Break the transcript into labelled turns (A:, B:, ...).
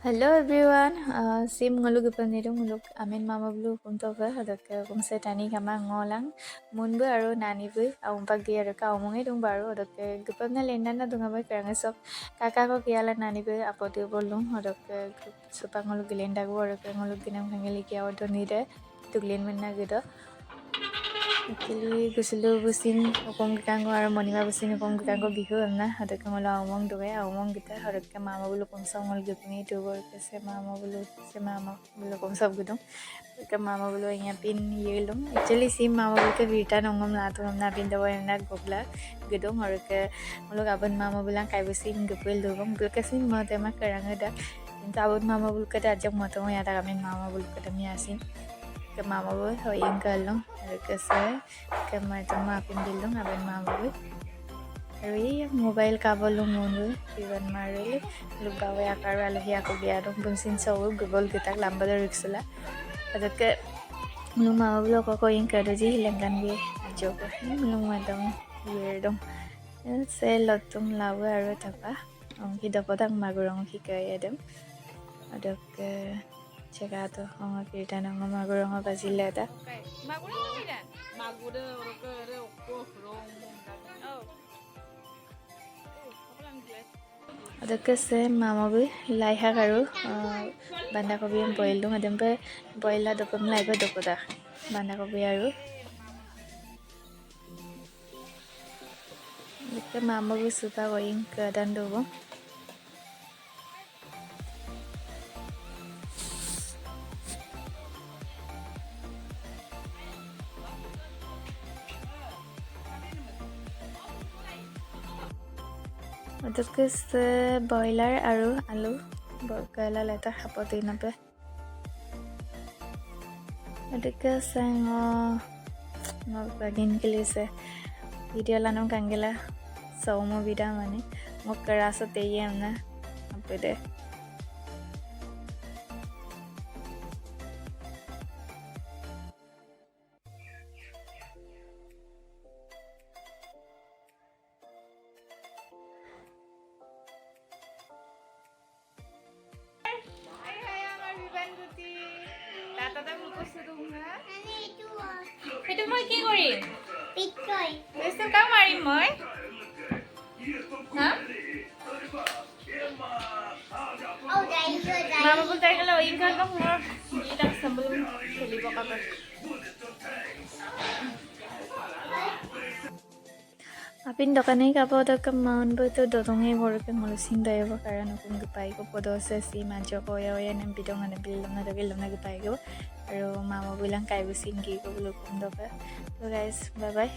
A: Hello everyone. Sim ngalug ipanirong ngalug amin mama blue punto ba hadak kung sa tani kama ngolang munbu aro nani bu awang pagi aro ka awang dong baru hadak gupan na lena na dunga ba karang sok kakak ko kiala nani bu apoti bolong hadak supang ngalug lenda go aro ngalug ginam kangeli kia odo nide tuglin menna gitu. Actually gusilo busin kung gitango aro monima busin kung gitango bihu na hadak ngala awang doge awang kita hadak mama bulu kung sa ngol gipni tu bol se mama bulu kung sab gudong ke mama bulu nya pin yelum actually si mama bulu ke vita nongom la tu na pin dawa na gobla gudong har ke muluk aban mama bulang kai busin gupel dogong bul ke sin ma tema karanga da কিন্তু abon mama bulu ke da jang mo to ya da kamin mama bulu ke da mi asin ke mama bulu ho ing kalong har ke se ke ma tama pin dilong aban mama bulu আৰু এই mobile কাবলো Manu even মাৰিলে লুগাৱে আকাৰ আলহী আকৌ বিয়া দম বুনচিন চৌ Google গিতাক লাম্বাদৰ ৰিক্সলা ಅದಕ್ಕೆ nu mawlo ko ko ing kada ji hilangan ge ajo ko nu madam yerdom se lotum lawe aro tapa ong ki dapodang magurong ki kayadem adok ceka to ong kirta nang magurong bazila ta magurong midan magure ro re ko rong ಅದಕ್ಕೆ ಸೇ ಮಾಮಬಿ লাই শাক আৰু বন্ধাকবি boil দিওঁ আদমপে boil দপম লাইব দপদা বন্ধাকবি আৰু ಅದಕ್ಕೆ ಮಾಮಬಿ ಸುತ ಒಯ್ಯಿಂ ಕದನ್ ದೋಬೋ ಅದಕ್ಕೆ বইলাৰ আৰু আলু বইলা লেটা হাপতি নাপে ಅದಕ್ಕೆ bagin kilise video lanong kangela saumo vida mane mokkaraso teyemna apede itu মই কি কৰিম পিককৈ বেছি কাম মাৰিম মই হা ও যাই মামা বল তাই গলা ওই কাল মোৰ এটা সম্বল খেলিব কাপৰ apin dokane kapo dak maun bo to dodonge work ngolusin dayabo karana kung gipai ko podose si manjo ko ya nem bidong na bilom na dagilom na gipai ko aro mama bilang kai busin gi ko buluk kum doka so guys bye bye